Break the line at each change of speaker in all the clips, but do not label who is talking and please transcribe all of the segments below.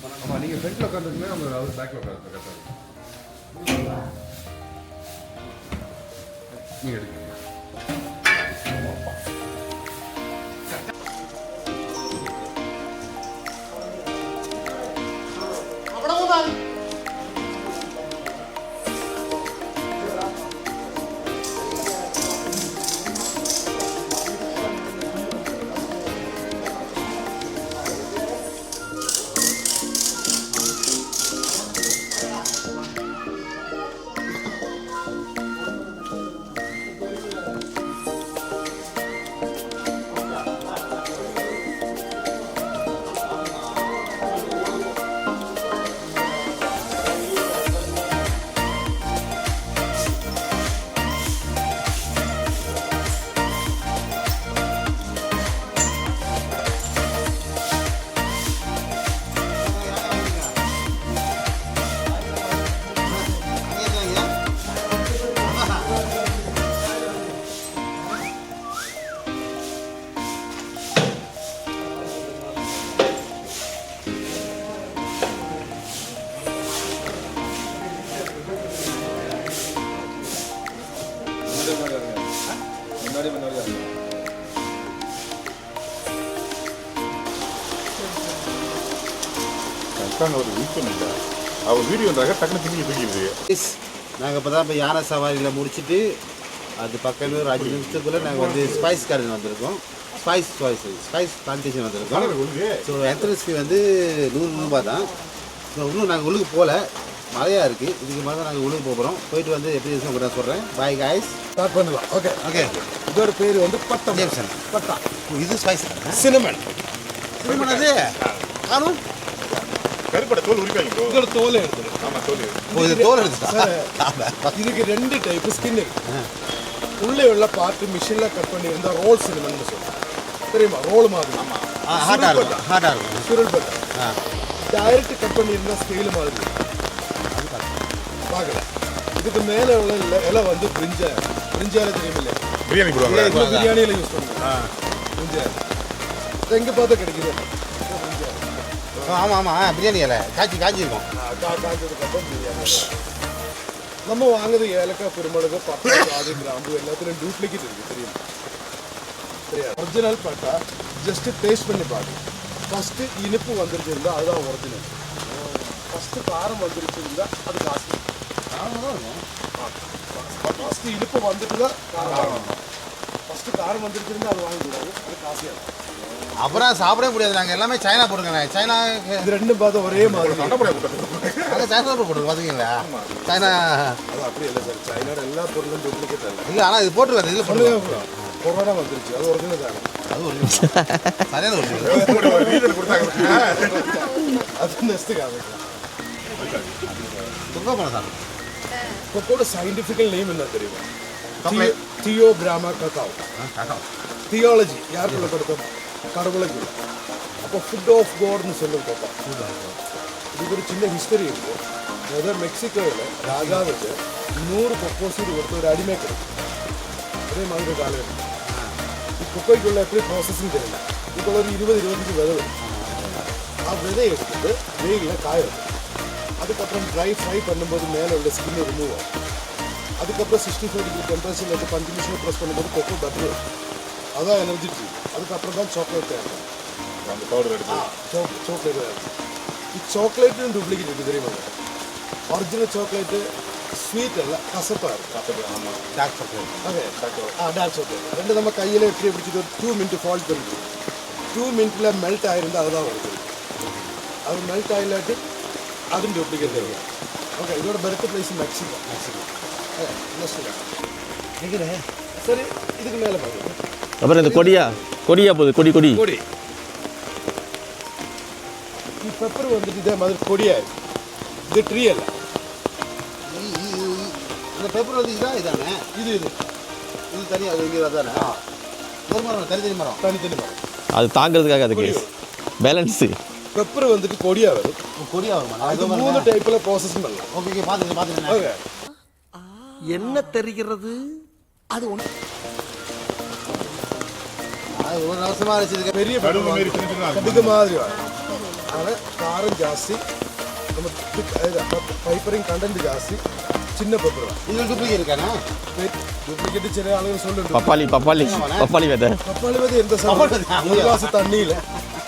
ஆமாம், நீங்கள் ஃப்ரண்ட்டில் உட்காந்துருந்தீங்கன்னா நம்ம அவர் பேக்கில் உட்காந்து கரெக்டாக நீங்கள் எடுக்க
ஒரு வீக்கம் இல்லை அவர் வீடியோ டக்குனு தூக்கிடுது.
நாங்கள் இப்போ தான் இப்போ யானை சவாரியில் முடிச்சுட்டு அது பக்கம் ஒரு 5 நிமிஷத்துக்குள்ளே நாங்கள் வந்து ஸ்பைஸ் கார்டன் வந்திருக்கோம். ஸ்பைஸ் பிளான்டேஷன் வந்திருக்கோம். ஸோ என்ட்ரன்ஸ் ஃபீ வந்து 100 ரூபா தான். ஸோ இன்னும் நாங்கள் உள்ளுக்கு போகல, மழையாக இருக்குது. இதுக்கு மேலே தான் நாங்கள் உள்ளுக்கு போகிறோம். போயிட்டு வந்து எப்படி இருக்கும் கூட சொல்கிறேன். பாய் காய்ஸ்,
ஸ்டார்ட் பண்ணலாம். Okay
okay.
இதோட பேர் வந்து பட்டா
ஜேம்சன்.
பட்டா.
இது ஸ்பைஸ்
சினமன்.
சினமன் அது காணும்
கருப்பட தோல் உரிப்பாங்க.
இதோட தோலை எடுத்துரு.
ஆமாம், தோல்
இது தோல் எடுத்துட்டா.
இதுக்கு 2 டைப்பு ஸ்கின் இருக்கு. உள்ளே உள்ள பார்த்து மிஷினில் கட் பண்ணி இருந்தால் ரோல் சினமன் சொல்லுவோம். தெரியுமா? ரோல் மாதிரி.
ஹார்டாக இருக்கும்.
சுருள் பட்டா. டைரக்ட் கட் பண்ணி இருந்தால் ஸ்கெயில் மாதிரி பார்க்கல. இதுக்கு மேலே உள்ள இலை வந்து பிரிஞ்சால தெரியுமில்ல,
பிரியாணி போடுவாங்க.
பிரியாணியில் யூஸ் பண்ணுவோம். பிரிஞ்சால் எங்கே பார்த்தா கிடைக்குது.
ஆமாம் பிரியாணி இலை காய்ச்சிருக்கோம்.
காய்ச்சதுக்கப்புறம் பிரியாணி. நம்ம வாங்குறது ஏலக்காய், குருமிளகு, பட்டை, ஜாதி, கிராம்பு எல்லாத்துலையும் டூப்ளிகேட் இருக்குது. தெரியும். ஒரிஜினல் பட்டா ஜஸ்ட்டு டேஸ்ட் பண்ணி பாருங்க. ஃபஸ்ட்டு இனிப்பு வந்துருச்சுருந்தா அதுதான் ஒரிஜினல். ஃபஸ்ட்டு காரம் வந்துருச்சுருந்தா அது காசு. ஃபஸ்ட்டு இனிப்பு வந்துட்டு தான் காரம். ஃபஸ்ட்டு காரம் வந்துருச்சுருந்தா அது வாங்கிக்கூடாது, அது காசியாக.
அப்புறம் சாப்பிடவே முடியாது. நாங்கள் எல்லாமே சைனா போட்டுருக்கோங்க. சைனா
இது 2 பார்த்தா ஒரே மாதிரி.
நாங்கள் சைனா போட்டுருக்கோம் பார்த்துக்கீங்களா? சைனா
அது அப்படி இல்லை சார். சைனாவோட எல்லா பொருளும் டூப்ளிகேட் இல்லை.
இல்லை, ஆனால் இது போட்டுருக்காது. இதில் போட்டுருக்கோம்.
கொரோனா வந்துருச்சு, அது ஒரிஜினல் தானே.
அது ஒரு சரியான ஒரு
அது நெக்ஸ்ட்டு காமிக்கலாம்.
துக்கா பண்ண சாப்பிடும்.
கொக்கோட சயின்டிஃபிக்கல் நேம் என்ன தெரியுமா? தியோபிராமா கக்காவ். தியாலஜி யாருக்குள்ள கொடுத்தோம்? கடவுளுக்கு. அப்போ ஃபுட் ஆஃப் காட்னு சொல்லும் கொக்கா. இதுக்கு ஒரு சின்ன ஹிஸ்டரி இருக்குது. அதாவது மெக்சிகோவில் ராஜாவுக்கு 100 கொக்கோ சீடு கொடுத்து ஒரு அடிமை கிடைக்கும். அதே மாதிரி காலையில் கொக்கோய்க்குள்ள எப்படி ப்ராசஸிங் தெரியல. இப்போ ஒரு 20-25 விதை வரும். விதை எடுத்துட்டு வெயிலில் காய வைக்கும். அதுக்கப்புறம் ட்ரை ஃப்ரை பண்ணும்போது மேலே உள்ள ஸ்கின் ரிமூவ் ஆகும். அதுக்கப்புறம் 65 டிகிரி டெம்பரேச்சரில் வந்து 5 நிமிஷம் ப்ரெஸ் பண்ணும்போது கொக்கோ பட்டர் வரும். அதான் எனர்ஜி ட்ரீ. அதுக்கப்புறம் தான் சாக்லேட் தேவை.
அந்த பவுடர் எடுத்து
சாக்லேட் இது சாக்லேட்டும் டூப்ளிகேட் இருக்குது தெரியுமா? ஒரிஜினல் சாக்லேட்டு ஸ்வீட் அல்ல, கசப்பாக இருக்கும்.
ஆமாம்,
dark chocolate.
Okay, dark chocolate. 2 நம்ம கையில் எப்படி பிடிச்சிட்டு ஒரு 2 மினிட் ஃபால்ட் பண்ணிட்டு 2 மினிட்ல மெல்ட் ஆகிருந்தால் அதுதான் வருது. அது மெல்ட் ஆகிலாட்டி அதுவும் டூப்ளிகேட் தெரியும். ஓகே, இதோட பெர்த் பிளேஸ் மெக்சிகோ. சரி, இதுக்கு மேலே பார்க்கலாம்.
அப்புறம் இந்த கொடியா போகுது. கொடி
பெப்பர் வந்துட்டு இதே மாதிரி கொடியா இருக்கு. இது ட்ரீ அல்ல.
இந்த பெப்பர் வந்து இதானே? இது தனியாக அது இங்கே தானே? ஒரு மரம் தனித்தனி மரம்.
அது தாங்கிறதுக்காக அதுக்கு பேலன்ஸு.
பெப்பர் வந்துட்டு கொடியா வரும்.
கொடியா வரும்.
அது 3 டைப்பில் ப்ராசஸ் பண்ணலாம்.
ஓகே, பார்த்துக்கலாம்.
ஓகே,
என்ன தெரிகிறது? அது ஒன்று
அது 1 வருஷமாக வச்சுருக்க
பெரிய
கடுகு மாதிரி சின்ன
கடுகு மாதிரி வரும். ஆனால் காரம் ஜாஸ்தி, நம்ம பைப்பரிங் கண்டென்ட் ஜாஸ்தி, சின்ன பெப்பர் தான்.
இது டூப்ளிகேட் இருக்காண்ணா?
டூப்ளிகேட் சில ஆளுங்க சொல்லுறது
பப்பாளி விதை
பப்பாளி விதை எந்த சாப்பிடும், ஒரு கிளாஸ் தண்ணியில்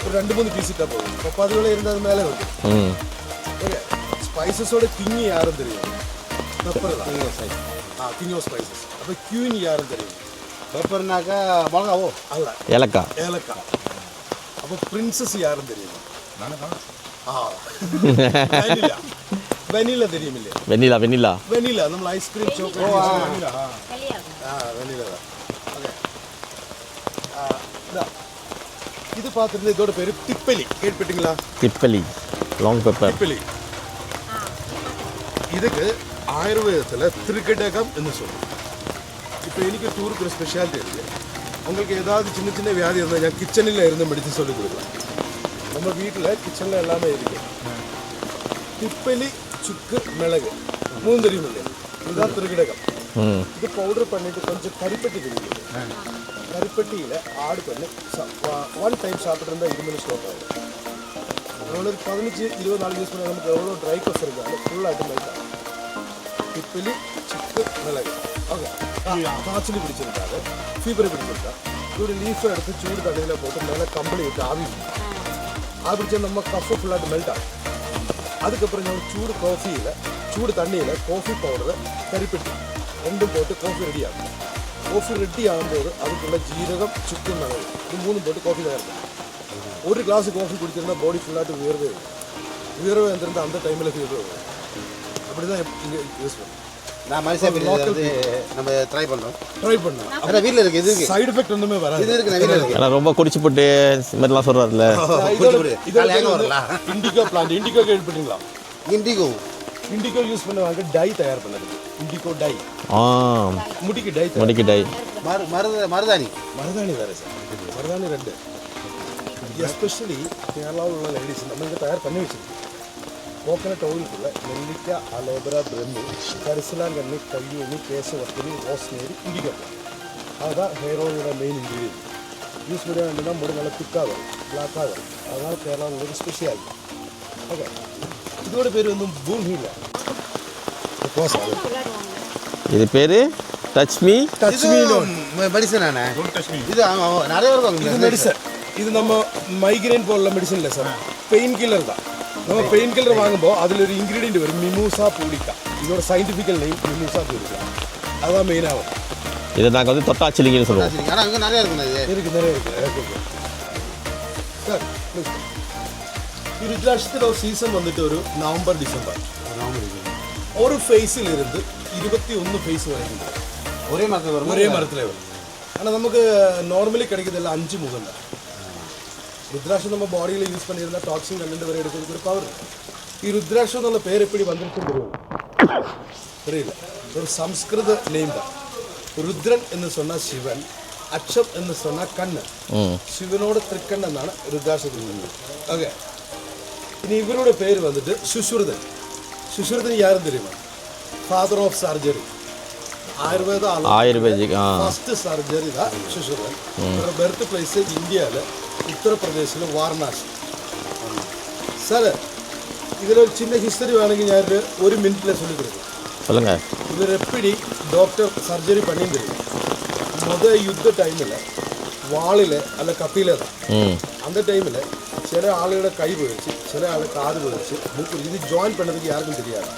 ஒரு 2-3 பீஸ் இட்டால் போதும். பப்பாளி விலை இருந்தால் மேலே வரும். ஓகே, ஸ்பைசஸோட கிங் யாரும் தெரியும்? பெப்பர் தான். King of spices. அப்போ கியூன் யாரும் தெரியும்?
பெப்பர்னாக்கா மிளகாவோ?
அல்ல, ஏலக்காய். அப்போ பிரின்சஸ் யாரும் தெரியும்? வெனிலா தெரியுமில்லையா? வெனிலா നമ്മൾ ഐസ്ക്രീം ചോക്ലേറ്റ് വെനില தான். ஓகே, இது பார்த்துருந்து இதோட பேர் திப்பலி. கேள்விப்பட்டீங்களா?
Long pepper.
திப்பலி இதுக்கு ஆயுர்வேதத்தில் திரிகடகம் என்று சொல்லுவோம். இப்போ எனக்கு டூருக்கு ஒரு ஸ்பெஷாலிட்டி இருக்குது. உங்களுக்கு ஏதாவது சின்ன சின்ன வியாதி இருந்தால் நான் கிச்சனில் இருந்து மெடிசன் சொல்லி கொடுக்கலாம். நம்ம வீட்டில் கிச்சனில் எல்லாமே இருக்குது. திப்பலி, சுக்கு, மிளகு 3 தெரியும் இல்லையா? இதுதான் திருகிடகம். இது பவுடர் பண்ணிட்டு கொஞ்சம் கரிப்பட்டி தெரியும். கரிப்பட்டியில் ஆடு பண்ணி 1 டைம் சாப்பிட்டு இருந்தால் 20 மினிட்ஸ் ஸ்டோப் ஆகும். ஒரு 15-20 நாள் யூஸ் பண்ண நமக்கு எவ்வளோ ட்ரை கஃப் இருந்தாலும் ஃபுல்லாக மெல்ட் ஆகும். திப்பலி, சுக்கு, மிளகு. ஓகே, காய்ச்சல் பிடிச்சிருக்காங்க, ஃபீவர் பிடிச்சிருக்கா, ஒரு லீஃபை எடுத்து சூடு தண்ணியில் போட்டு மேலே கம்பளி விட்டு ஆவி பிடிச்சா நம்ம கஃபை ஃபுல்லாக மெல்ட் ஆகும். அதுக்கப்புறம் நம்ம சூடு தண்ணியில் காஃபி பவுடரை கரிப்பட்டி 2 போட்டு காஃபி ரெடி ஆகும். காஃபி ரெடி ஆகும்போது அதுக்குள்ள ஜீரகம், சுக்கு, மிளகு இது 3 போட்டு காஃபி தான் இருக்கும். ஒரு கிளாஸ் காஃபி குடிச்சிருந்தா பாடி ஃபுல்லாட்டு உயர்வே இருந்திருந்தால் அந்த டைமில் ஃபீவர் வரும். அப்படி தான் இங்கே யூஸ் பண்ணுவோம்.
நான் மனுஷன் வந்து நம்ம ட்ரை பண்ணலாம்.
ஆனால்
வீட்டில் இருக்குது. இது
சைடு எஃபெக்ட் ஒன்றுமே வராது.
இது இருக்கு, வீட்டில் இருக்குது.
ஆனால் ரொம்ப குடிச்சு போட்டு மாதிரிலாம் சொல்கிறாருல்ல.
Indigo plant. இண்டிகோ கேள்விப்பட்டீங்களா?
இண்டிகோ
யூஸ் பண்ணுவாங்க டை தயார் பண்ணது. Indigo dye. முடிக்கு டை.
மருதாணி
வேறு சார். மருதாணி 2. எஸ்பெஷலி கேரளாவில் உள்ள லேடிஸ் நம்ம இங்கே தயார் பண்ணி வச்சுருக்கோம். கோகனட் ஆயிலுக்குள்ள நெல்லிக்காய், அலோவேரா, பிரம்மி, கரிசலாங்கண்ணி, கയ്യൂണി, കേശവർത്തിനി, ரோஸ்மேரி, இண்டிகோ அதுதான் ஹேர் ஆயிலோட மெயின் இன்க்ரீடியன்ட். யூஸ் பண்ண வேண்டியதான் முடி நல்லா திக்காக வரும், பிளாக்காக வரும். அதனால் கேரளாவில் ஒரு ஸ்பெஷாலிட்டி. ஓகே, இதோட பேர் வந்து பூன்ஹீல.
இது பேர் டச் மீ
மெடிசன். இது நிறைய
இது மெடிசன். இது நம்ம மைக்ரைன் போലുള്ള மெடிசன் இல்லை சார், பெயின் கில்லர் தான். நம்ம பெயின் கில்லர் வாங்கும்போது அதில் ஒரு இன்க்ரீடியன்ட் வரும், மிமூசா பூலிக்கா. இதோட சயின்டிஃபிக்கல் நேம் மிமூசா பூலிக்கா. அதுதான் மெயினாக வரும்.
இதை நாங்கள் வந்து தொட்டாச்சிலிங்கன்னு சொல்லுவோம்.
ஆனால் அங்கே நிறைய
நிறைய இருக்குது சார். ഈ രുദ്രാക്ഷത്തിലെ സീസൺ വന്നിട്ട് ഒരു നവംബർ ഡിസംബർ. ഒരു ഫേസിൽ ഇരുന്ന് 21 ഫേസ് വരെയുണ്ട്.
ഒരേ
മരത്തിലേ വരും. ஆனால் நமக்கு நார்மலி கிடைக்கிறதில்ல 5 முகம் தான். ருத்ராட்சம் நம்ம பாடியில் யூஸ் பண்ணியிருந்தால் டாக்ஸின் கண்டென்ட் வரை எடுக்கிறதுக்கு ஒரு பவர். ருத்ராட்சம் എന്നുള്ള പേര് எப்படி വന്നിരിക്കും தெரியல. ஒரு சம்ஸ்கிருத நேம் தான். ருத்ரன் എന്ന് சொன்னால் சிவன், அச்சம் എന്ന് சொன்னால் கண்ணன். சிவனோட திருக்கண் എന്നാണ് ருத்ராட்சத்தில். ஓகே, இனி இவரோட பேர் வந்துட்டு சுஷ்ருதன். சுஷ்ருதன் யாரும் தெரியுமா? Father of surgery. Ayurvedic first surgery தான் சுஷ்ருதன். இவரோட பர்த் பிளேஸ் இந்தியாவில் உத்தரப்பிரதேசில் வாரணாசி. சார், இதில் ஒரு சின்ன ஹிஸ்டரி வேணுங்க. யார் 1 மினிட்ல சொல்லி கொடுக்கும்
சொல்லுங்க.
இவர் எப்படி டாக்டர் சர்ஜரி பண்ணியிருந்தது? யுத்த டைமில் வாளில் அல்ல கத்தியில தான். அந்த டைமில் சில ஆளுகளோட கை போயிடுச்சு, சில ஆளு காது போயிடுச்சு, மூக்கு. இது ஜாயின் பண்ணதுக்கு யாருக்கும் தெரியாது.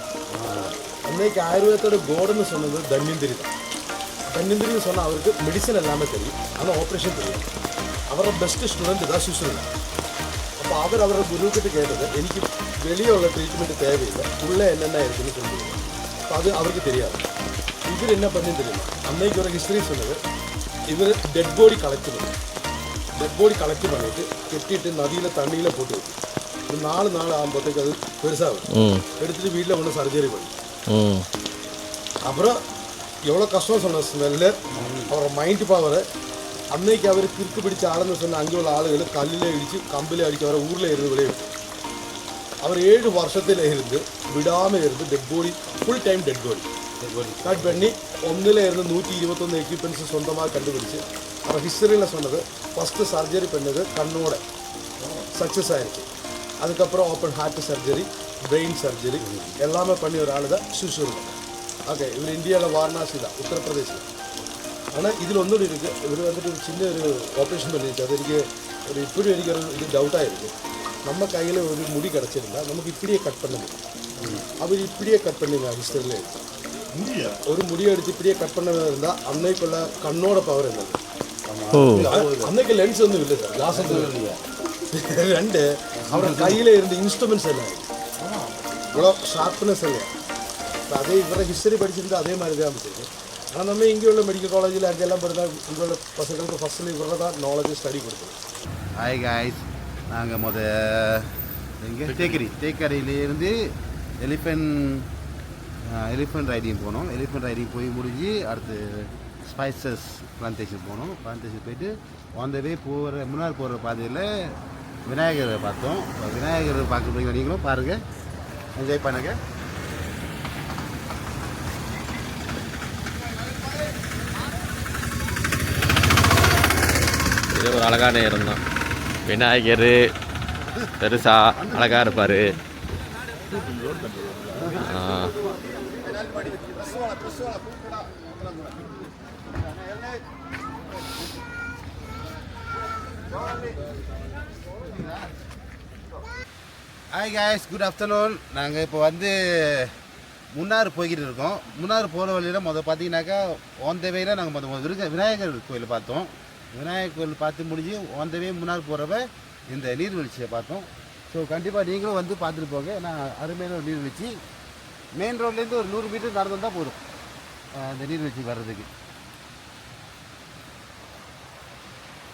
அன்னைக்கு ஆயுர்வேதத்தோட கோடுன்னு சொன்னது தன்வந்திரி தான். தன்வந்திரின்னு சொன்னால் அவருக்கு மெடிசன் எல்லாமே தெரியும், ஆனால் ஆப்ரேஷன் தெரியும். அவரோட பெஸ்ட் ஸ்டூடெண்ட் தான் சுஷ்ருதன். അപ്പോൾ അവരുടെ ഗുരുക്കിട്ട് കേട്ടത് എനിക്ക് വെളിയുള്ള ട്രീറ്റ്മെൻറ്റ് தேவையில்ல, உள்ளே என்னென்ன இருக்குன்னு சொல்லுவாங்க. അപ്പോൾ அது அவருக்கு தெரியாது. இவர் என்ன பண்ணி தெரியுமா? அன்னைக்கு ஒரு ஹிஸ்டரி சொன்னது, இவர் டெட் பாடி கலெக்ட் பண்ணிட்டு கெட்டிட்டு நதியில் தண்ணியில் போட்டு வைக்கும். ஒரு 4 நாள் ஆகும்போதுக்கு அது பெருசாகும். எடுத்துகிட்டு வீட்டில் கொண்டு சர்ஜரி பண்ணி அப்புறம் எவ்வளோ கஷ்டம் சொன்ன ஸ்மெல்லு, அவரோட மைண்ட் பவர். அன்னைக்கு அவர் கிறுக்கு பிடிச்ச ஆளுன்னு சொன்ன அங்கே உள்ள ஆளுகள் கல்லில் இடித்து கம்பில் அடிக்க வர ஊரில் இருந்து விளையாட்டு. அவர் 7 வருஷத்தில் இருந்து விடாமல் இருந்து dead body, full time dead body cut பண்ணி 1ல் இருந்து 121 எக்யூப்மெண்ட்ஸு சொந்தமாக கண்டுபிடிச்சு அவர் ஹிஸ்டரியில் சொன்னது ஃபஸ்ட்டு சர்ஜரி பண்ணது கண்ணோட சக்ஸஸ் ஆகிடுச்சு. அதுக்கப்புறம் open heart surgery, brain surgery எல்லாமே பண்ணி ஒரு ஆள் தான் சுஷூர்மா. ஓகே, இவர் இந்தியாவில் வாரணாசி தான், உத்தரப்பிரதேசில். ஆனால் இதில் ஒன்றும் இருக்குது, இவர் வந்துட்டு ஒரு சின்ன ஒரு ஆப்ரேஷன் பண்ணியிருச்சு. அது எனக்கு ஒரு இப்படி எனக்கு ஒரு இது டவுட்டாக இருக்குது. நம்ம கையில் ஒரு முடி கிடச்சிருந்தா நமக்கு இப்படியே கட் பண்ண முடியும். அவர் இப்படியே கட் பண்ணுங்க ஹிஸ்டரியில்
முடியா
ஒரு முடியை எடுத்து இப்படியே கட் பண்ண இருந்தால் அன்னைக்குள்ள கண்ணோட பவர் என்னது? அன்னைக்கு லென்ஸ் ஒன்றும் இல்லை சார், கிளாஸ் ஒன்றும் இல்லையா. ரெண்டு அவர் கையில் இருந்த இன்ஸ்ட்ருமெண்ட்ஸ் எல்லாம் இவ்வளோ ஷார்ப்னஸ் இல்லை. இப்போ அதே இவரை ஹிஸ்டரி படிச்சிருந்தா அதே மாதிரி தான் இருந்துச்சு. ஆனால் நம்ம இங்கே உள்ள மெடிக்கல் காலேஜில் அங்கெல்லாம் பார்த்தா இங்கே உள்ள பசங்களுக்கு ஃபஸ்ட்டில் இவரை தான் நாலேஜ் ஸ்டடி கொடுத்தது.
ஹாய் காய்ஸ், நாங்கள் எங்கே தேக்கரையிலேருந்து எலிஃபென்ட் ரைடிங் போனோம். எலிஃபென்ட் ரைடிங் போய் முடிஞ்சு அடுத்து ஸ்பைசஸ் பிளான்டேஷன் போனோம். பிளான்டேஷன் போயிட்டு ஆன் த வே முன்னாடி போகிற பாதையில் விநாயகரை பார்த்தோம். விநாயகரை பார்க்க போய் நீங்களும் பாருங்கள், என்ஜாய் பண்ணுங்க.
இது ஒரு அழகான இடம் தான். விநாயகர் பெருசா அழகாக இருப்பார்.
Hi guys, good afternoon. நாங்கள் இப்போ முன்னார் போய்கிட்டு இருக்கோம். முன்னார் போகிற வழியில் பார்த்தீங்கன்னாக்கா ஆன் த வேயில் நாங்கள் விநாயகர் கோயில் பார்த்தோம். விநாயகர் கோயில் பார்த்து முடிஞ்சு ஆன் த வே முன்னார் போகிறப்ப இந்த நீர்வீழ்ச்சியை பார்த்தோம். ஸோ கண்டிப்பாக நீங்களும் பார்த்துட்டு போங்க. ஏன்னா அருமையான ஒரு நீர்வீழ்ச்சி. மெயின் ரோட்லேருந்து ஒரு 100 மீட்டர் நடந்து தான் போதும் இந்த நீர்வீழ்ச்சி வர்றதுக்கு.